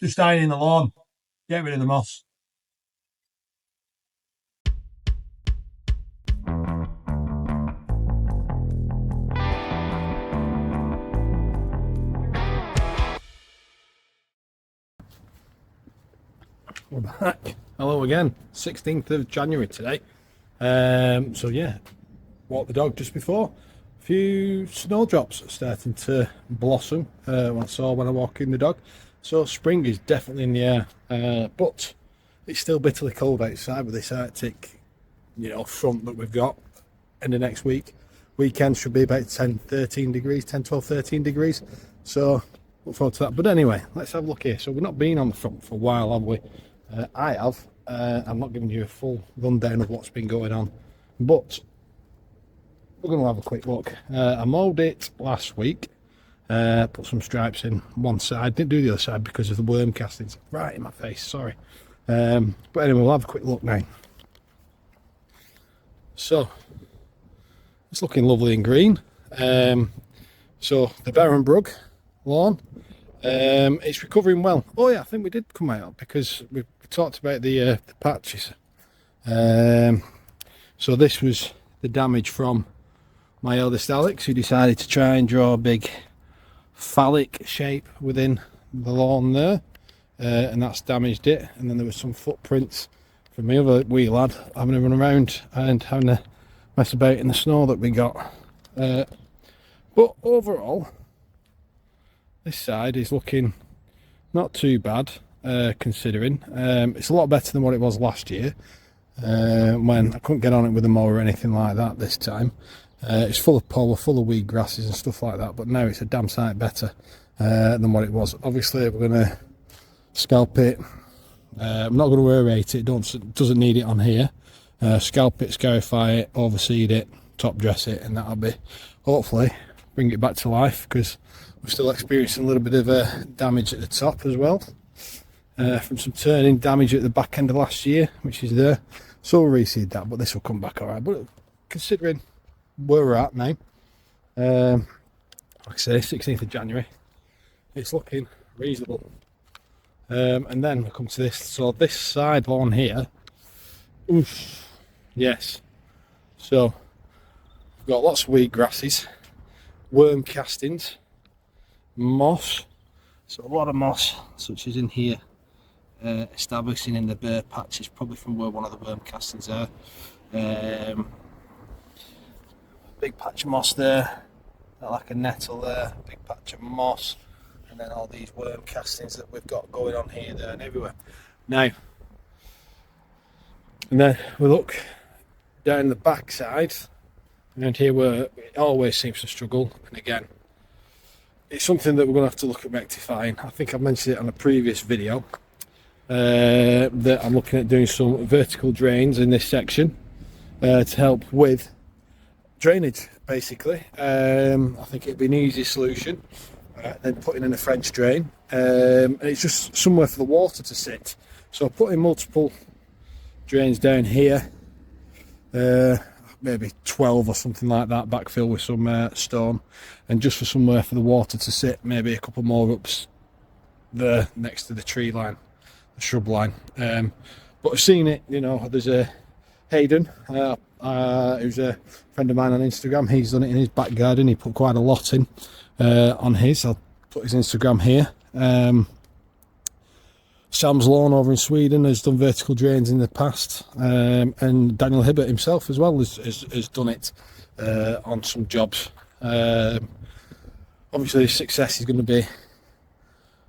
Just ironing the lawn, get rid of the moss. We're back. Hello again. 16th of January today. So yeah, walked the dog just before. A few snowdrops starting to blossom when I walk in the dog. So spring is definitely in the air, but it's still bitterly cold outside with this Arctic, front that we've got. In the next weekend should be about 10, 12, 13 degrees. So look forward to that. But anyway, let's have a look here. So we've not been on the front for a while, have we? I have. I'm not giving you a full rundown of what's been going on, but we're going to have a quick look. I mowed it last week, put some stripes in one side, didn't do the other side because of the worm castings right in my face, sorry. But anyway, we'll have a quick look now. So it's looking lovely and green. So the Barrenbrug lawn, it's recovering well. Oh yeah, I think we did come out because we talked about the patches. So this was the damage from my eldest Alex, who decided to try and draw a big phallic shape within the lawn there, and that's damaged it. And then there were some footprints from the other wee lad having a run around and having a mess about in the snow that we got. But overall, this side is looking not too bad, considering. It's a lot better than what it was last year, when I couldn't get on it with a mower or anything like that this time. It's full of pollen, full of weed grasses and stuff like that, but now it's a damn sight better than what it was. Obviously we're going to scalp it. I'm not going to aerate it, doesn't need it on here. Scalp it, scarify it, overseed it, top dress it, and that'll be, hopefully, bring it back to life, because we're still experiencing a little bit of damage at the top as well, from some turning damage at the back end of last year, which is there. So we'll reseed that, but this will come back alright. But considering where we're at now, like I say, 16th of January, it's looking reasonable. And then we come to this. So this side lawn here, oof, yes. So we've got lots of weed grasses, worm castings, moss. So a lot of moss, such as in here, establishing in the bare patches, probably from where one of the worm castings are. Big patch of moss there, like a nettle there, big patch of moss, and then all these worm castings that we've got going on here, there and everywhere. Now, and then we look down the back side, and here where it always seems to struggle, and again, it's something that we're going to have to look at rectifying. I think I mentioned it on a previous video, that I'm looking at doing some vertical drains in this section to help with drainage, basically. I think it'd be an easy solution, then putting in a French drain, and it's just somewhere for the water to sit. So putting multiple drains down here, maybe 12 or something like that, backfill with some stone, and just for somewhere for the water to sit, maybe a couple more ups there next to the tree line, the shrub line. But I've seen it, there's a Hayden, who's a friend of mine on Instagram. He's done it in his back garden. He put quite a lot in on his. I'll put his Instagram here. Sam's Lawn over in Sweden has done vertical drains in the past, and Daniel Hibbert himself as well has done it on some jobs. Obviously his success is going to be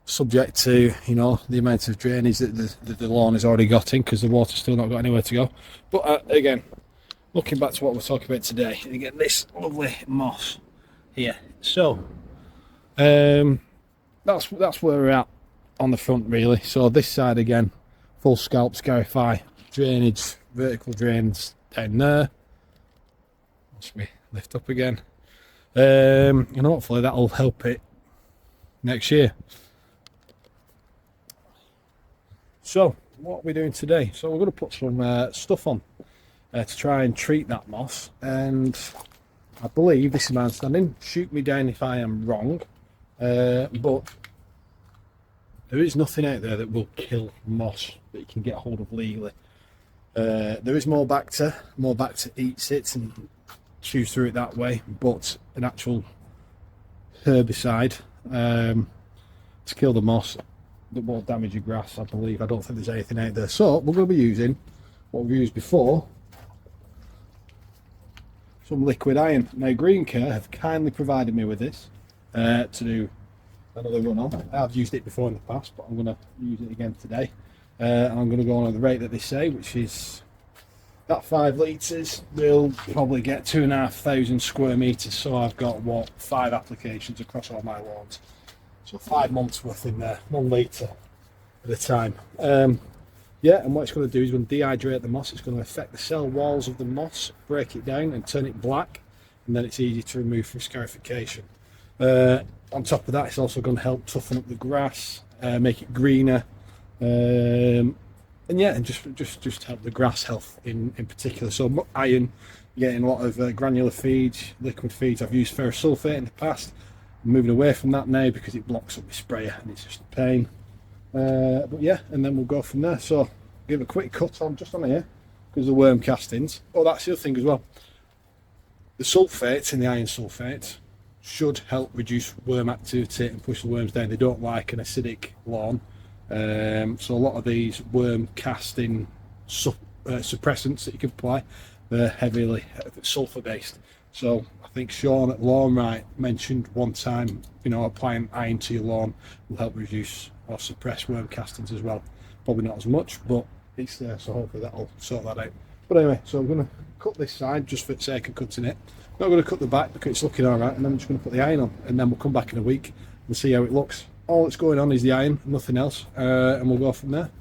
subject to the amount of drainage that the lawn has already got in, because the water's still not got anywhere to go. But again, looking back to what we're talking about today, and again, this lovely moss here. So that's where we're at on the front, really. So this side again, full scalp, scarify, drainage, vertical drains down there. Watch me lift up again, and hopefully that'll help it next year. So what are we doing today? So we're going to put some stuff on to try and treat that moss, and I believe, this is my understanding, shoot me down if I am wrong, but there is nothing out there that will kill moss that you can get hold of legally. There is more bacter eats it and chews through it that way, but an actual herbicide to kill the moss that won't damage your grass, I believe. I don't think there's anything out there. So we're going to be using what we've used before, some liquid iron. Now Green Care have kindly provided me with this to do another run on. I've used it before in the past, but I'm going to use it again today. And I'm going to go on at the rate that they say, which is that 5 litres will probably get 2,500 square metres. So I've got, what, 5 applications across all my lawns. So 5 months worth in there, 1 litre at a time. Yeah, and what it's going to do is going to dehydrate the moss. It's going to affect the cell walls of the moss, break it down and turn it black, and then it's easy to remove for scarification. On top of that, it's also going to help toughen up the grass, make it greener, and yeah, and just help the grass health in particular. So iron, you're getting a lot of granular feeds, liquid feeds. I've used ferrous sulfate in the past. I'm moving away from that now because it blocks up the sprayer and it's just a pain. But yeah, and then we'll go from there. So give a quick cut on just on here because of the worm castings. Oh, that's the other thing as well. The sulfates in the iron sulfate should help reduce worm activity and push the worms down. They don't like an acidic lawn. So a lot of these worm casting suppressants that you can apply, they're heavily sulfur based. So I think Sean at Lawn Right mentioned one time, you know, applying iron to your lawn will help reduce or suppress worm castings as well. Probably not as much, but it's there, so hopefully that'll sort that out. But anyway, so I'm going to cut this side just for the sake of cutting it. Not going to cut the back because it's looking all right, and then I'm just going to put the iron on, and then we'll come back in a week and see how it looks. All that's going on is the iron, nothing else, and we'll go from there.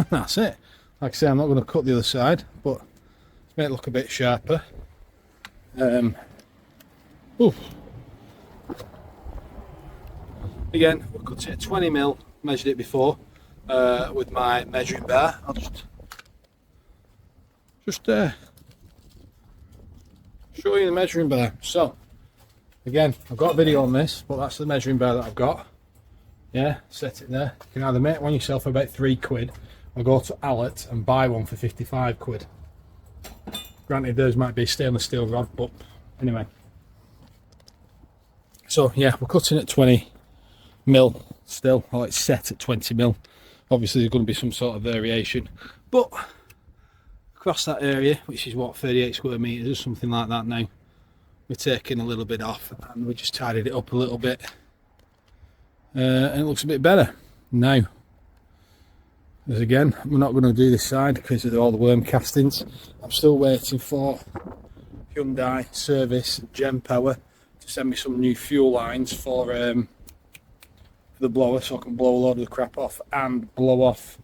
That's it. Like I say, I'm not going to cut the other side, but to make it look a bit sharper. Again, we'll cut it at 20mm. Measured it before with my measuring bar. I'll just show you the measuring bar. So again, I've got a video on this, but that's the measuring bar that I've got. Yeah, set it there. You can either make one yourself for about £3 or go to Allet and buy one for 55 quid. Granted, theirs might be stainless steel rod, but anyway. So yeah, we're cutting at 20mm still, or it's set at 20mm. Obviously there's going to be some sort of variation, but across that area, which is what, 38 square metres or something like that now, we're taking a little bit off and we just tidied it up a little bit, and it looks a bit better now. As again, we're not going to do this side because of all the worm castings. I'm still waiting for Hyundai Service Gem Power to send me some new fuel lines for the blower, so I can blow a load of the crap off and blow off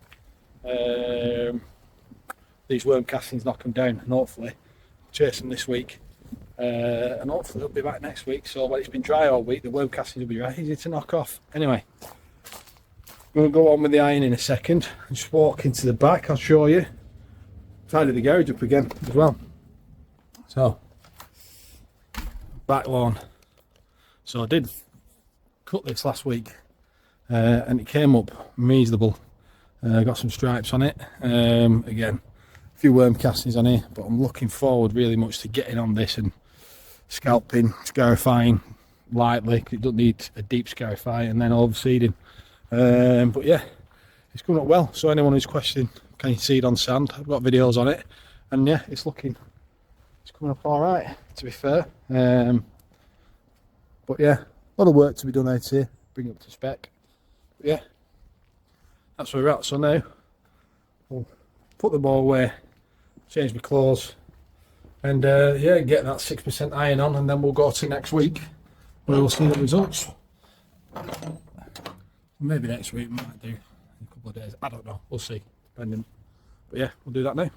these worm castings, knock them down, and hopefully chase them this week, and hopefully they'll be back next week. So when it's been dry all week, the worm castings will be right easy to knock off. Anyway, we'll go on with the iron in a second. Just walk into the back, I'll show you. Tidy the garage up again as well. So back lawn. So I did cut this last week, and it came up reasonable. Got some stripes on it. Again, a few worm castings on here, but I'm looking forward really much to getting on this and scalping, scarifying lightly, because it doesn't need a deep scarify, and then overseeding. But yeah, it's coming up well. So anyone who's questioning, can you seed on sand? I've got videos on it, and yeah, it's coming up all right, to be fair. But yeah, a lot of work to be done out here, bring it up to spec. But yeah, that's where we're at. So now I'll put the ball away, change my clothes, and yeah, get that 6% iron on, and then we'll go to next week where we'll see the results. Maybe next week, we might do in a couple of days. I don't know, we'll see, depending. But yeah, we'll do that now.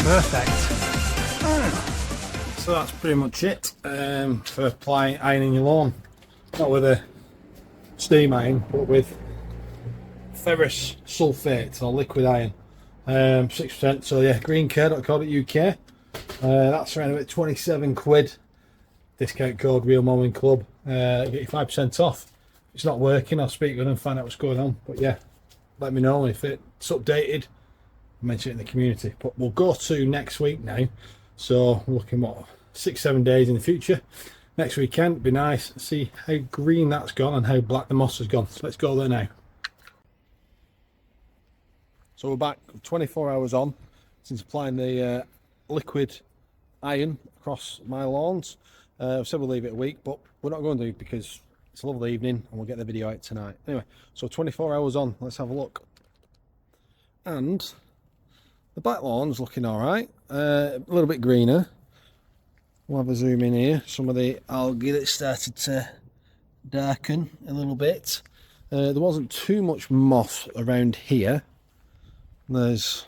Perfect. So that's pretty much it for applying ironing your lawn. Not with a steam iron, but with ferrous sulfate or liquid iron. 6%. So yeah, greencare.co.uk. That's around about 27 quid. Discount code Real Mowing Club. Get you 5% off. If it's not working, I'll speak with them and find out what's going on. But yeah, let me know if it's updated. Mention it in the community. But we'll go to next week now, so we're looking what 6-7 days in the future. Next weekend it'd be nice to see how green that's gone and how black the moss has gone. So let's go there now. So we're back 24 hours on since applying the liquid iron across my lawns. I've said we'll leave it a week, but we're not going to, because it's a lovely evening and we'll get the video out tonight. Anyway, so 24 hours on, let's have a look. And the back lawn's looking alright, a little bit greener. We'll have a zoom in here. Some of the algae that started to darken a little bit. There wasn't too much moss around here. There's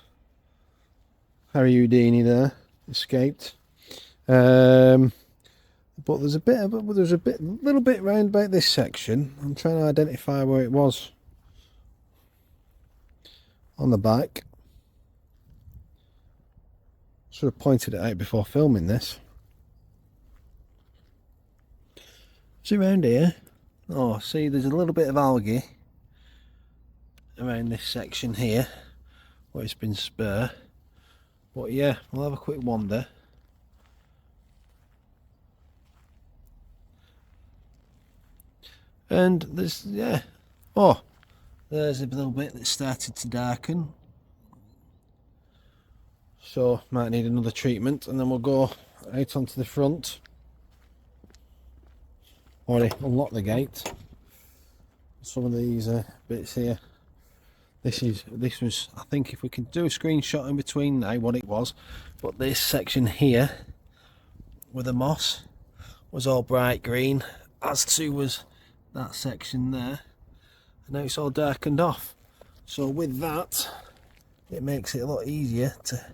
Harry Houdini there, escaped. But there's a little bit round about this section. I'm trying to identify where it was on the back. Should have pointed it out before filming this. See around here? Oh, see, there's a little bit of algae around this section here where it's been spare. But yeah, we'll have a quick wander. And there's, yeah, oh, there's a little bit that started to darken. So might need another treatment, and then we'll go out onto the front. Already unlock the gate. Some of these bits here. This was, I think, if we can do a screenshot in between now what it was, but this section here with the moss was all bright green, as too was that section there, and now it's all darkened off. So with that, it makes it a lot easier to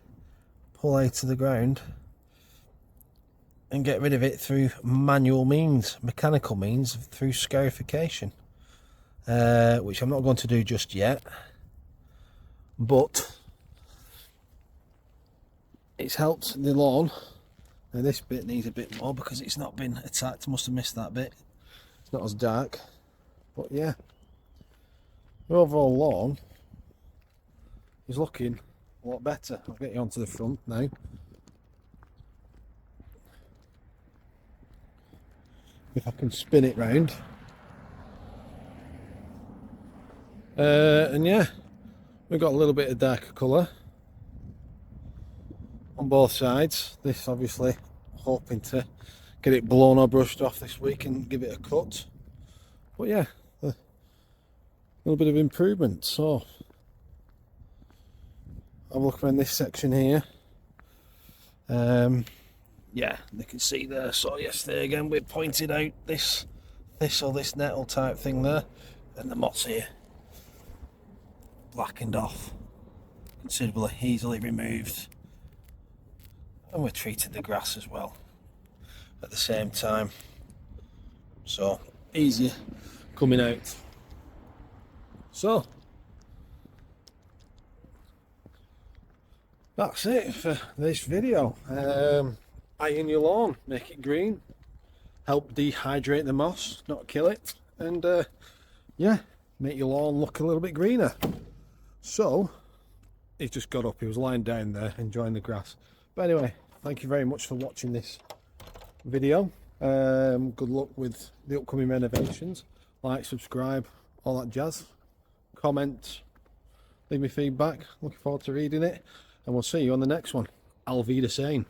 pull out of the ground and get rid of it through manual means, mechanical means, through scarification, which I'm not going to do just yet, but it's helped the lawn. Now this bit needs a bit more because it's not been attacked. I must have missed that bit. It's not as dark, but yeah, the overall lawn is looking a lot better. I'll get you onto the front now. If I can spin it round. And yeah, we've got a little bit of darker colour on both sides. This obviously hoping to get it blown or brushed off this week and give it a cut. But yeah, a little bit of improvement. So have a look around this section here. Yeah, you can see there. So yesterday again we pointed out this nettle type thing there, and the moss here blackened off considerably, easily removed, and we treated the grass as well at the same time, so easier coming out. So that's it for this video. Iron your lawn, make it green, help dehydrate the moss, not kill it, and yeah, make your lawn look a little bit greener. So he just got up, he was lying down there enjoying the grass. But anyway, thank you very much for watching this video. Good luck with the upcoming renovations. Like, subscribe, all that jazz. Comment, leave me feedback. Looking forward to reading it, and we'll see you on the next one. Auf Wiedersehen.